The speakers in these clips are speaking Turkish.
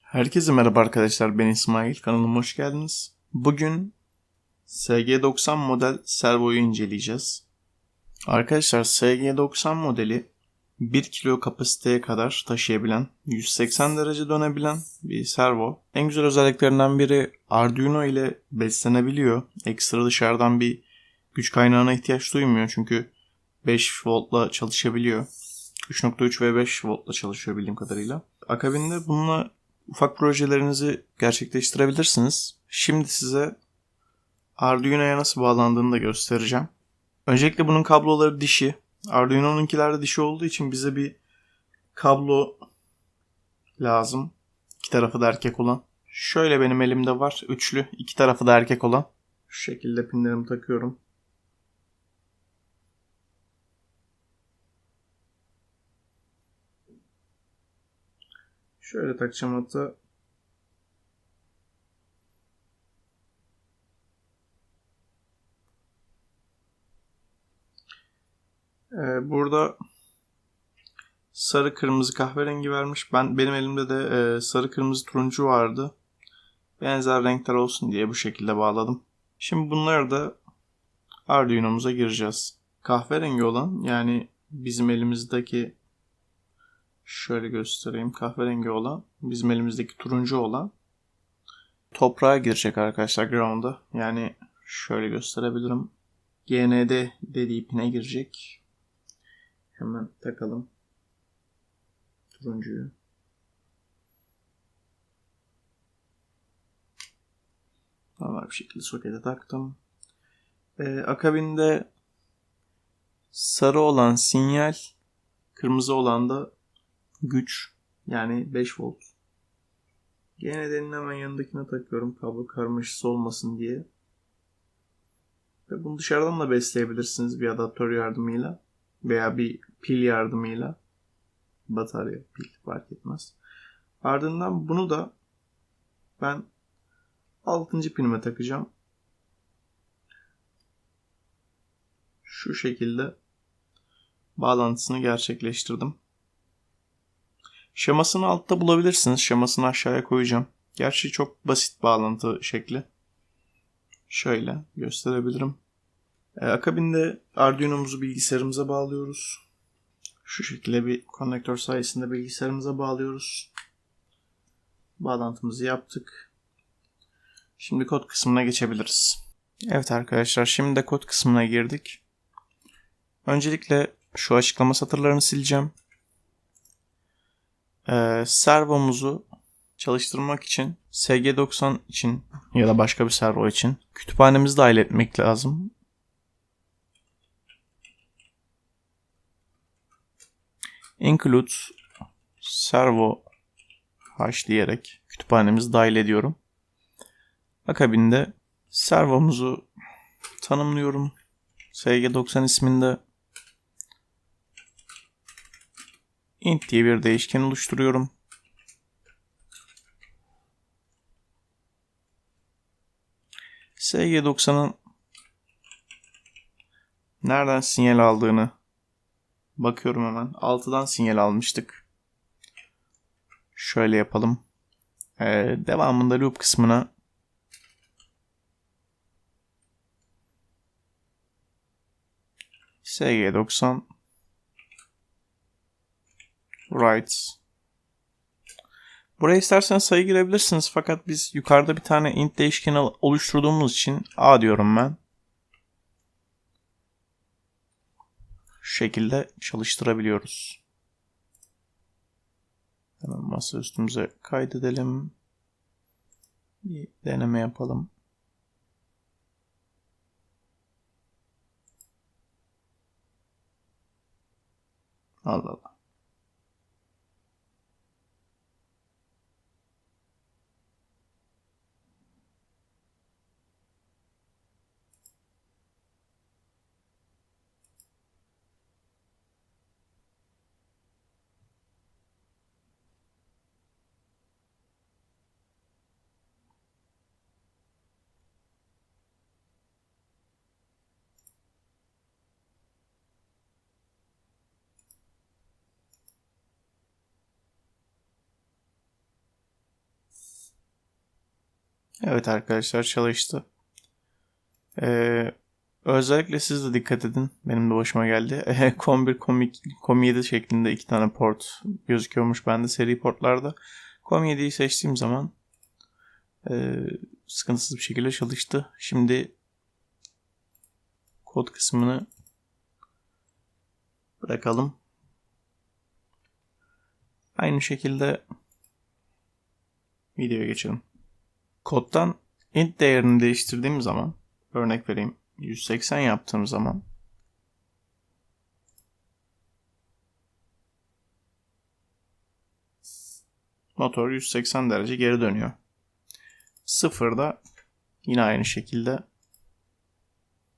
Herkese merhaba arkadaşlar, ben İsmail, kanalıma hoş geldiniz. Bugün SG90 model servoyu inceleyeceğiz. Arkadaşlar SG90 modeli 1 kilo kapasiteye kadar taşıyabilen, 180 derece dönebilen bir servo. En güzel özelliklerinden biri Arduino ile beslenebiliyor. Ekstra dışarıdan bir güç kaynağına ihtiyaç duymuyor çünkü 5 voltla çalışabiliyor. 3.3 ve 5 voltla çalışıyor bildiğim kadarıyla. Akabinde bununla ufak projelerinizi gerçekleştirebilirsiniz. Şimdi size Arduino'ya nasıl bağlandığını da göstereceğim. Öncelikle bunun kabloları dişi. Arduino'nunkiler de dişi olduğu için bize bir kablo lazım. İki tarafı da erkek olan. Şöyle benim elimde var. Üçlü. İki tarafı da erkek olan. Şu şekilde pinlerimi takıyorum. Şöyle takacağım hatta. Burada sarı, kırmızı, kahverengi vermiş. Benim elimde de sarı, kırmızı, turuncu vardı. Benzer renkler olsun diye bu şekilde bağladım. Şimdi bunları da Arduino'muza gireceğiz. Kahverengi olan, yani bizim elimizdeki, şöyle göstereyim, kahverengi olan, bizim elimizdeki turuncu olan toprağa girecek arkadaşlar, ground'a. Yani şöyle gösterebilirim. GND dediği pine girecek. Hemen takalım turuncuyu. Normal bir şekilde sokete taktım. Akabinde sarı olan sinyal, kırmızı olan da güç, yani 5 volt. GND'nin hemen yanındakine takıyorum kablo karmaşası olmasın diye. Ve bunu dışarıdan da besleyebilirsiniz bir adaptör yardımıyla veya bir pil yardımıyla. Batarya, pil fark etmez. Ardından bunu da ben 6. pinime takacağım. Şu şekilde bağlantısını gerçekleştirdim. Şemasını altta bulabilirsiniz. Şemasını aşağıya koyacağım. Gerçi çok basit bağlantı şekli. Şöyle gösterebilirim. Akabinde Arduino'muzu bilgisayarımıza bağlıyoruz. Şu şekilde bir konnektör sayesinde bilgisayarımıza bağlıyoruz. Bağlantımızı yaptık. Şimdi kod kısmına geçebiliriz. Evet arkadaşlar, şimdi de kod kısmına girdik. Öncelikle şu açıklama satırlarını sileceğim. Servomuzu çalıştırmak için, SG90 için ya da başka bir servo için kütüphanemizi dahil etmek lazım. Include servo h diyerek kütüphanemizi dahil ediyorum. Akabinde servomuzu tanımlıyorum. SG90 isminde int diye bir değişken oluşturuyorum. SG90'ın nereden sinyal aldığını bakıyorum hemen. 6'dan sinyal almıştık. Şöyle yapalım. Devamında loop kısmına SG90 writes. Buraya isterseniz sayı girebilirsiniz fakat biz yukarıda bir tane int değişkeni oluşturduğumuz için A diyorum ben. Şu şekilde çalıştırabiliyoruz. Hemen masa üstümüze kaydedelim. Bir deneme yapalım. Allah Allah. Evet arkadaşlar, çalıştı. Özellikle siz de dikkat edin. Benim de hoşuma geldi. Com1, Com7 şeklinde 2 tane port gözüküyormuş bende seri portlarda. Com7'yi seçtiğim zaman sıkıntısız bir şekilde çalıştı. Şimdi kod kısmını bırakalım. Aynı şekilde videoya geçelim. Koddan int değerini değiştirdiğim zaman, örnek vereyim, 180 yaptığım zaman motor 180 derece geri dönüyor. Sıfırda yine aynı şekilde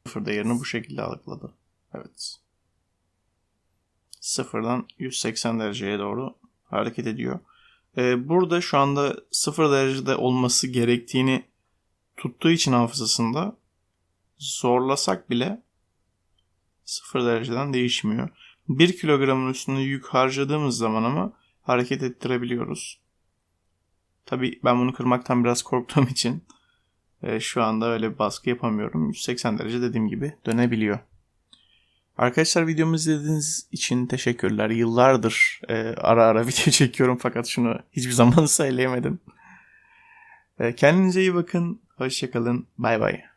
sıfır değerini bu şekilde algıladı. Evet. Sıfırdan 180 dereceye doğru hareket ediyor. Burada şu anda 0 derecede olması gerektiğini tuttuğu için hafızasında zorlasak bile 0 dereceden değişmiyor. 1 kilogramın üstünde yük harcadığımız zaman ama hareket ettirebiliyoruz. Tabii ben bunu kırmaktan biraz korktuğum için şu anda öyle bir baskı yapamıyorum. 180 derece dediğim gibi dönebiliyor. Arkadaşlar, videomu izlediğiniz için teşekkürler. Yıllardır ara ara video çekiyorum fakat şunu hiçbir zaman söyleyemedim. Kendinize iyi bakın. Hoşça kalın. Bay bay.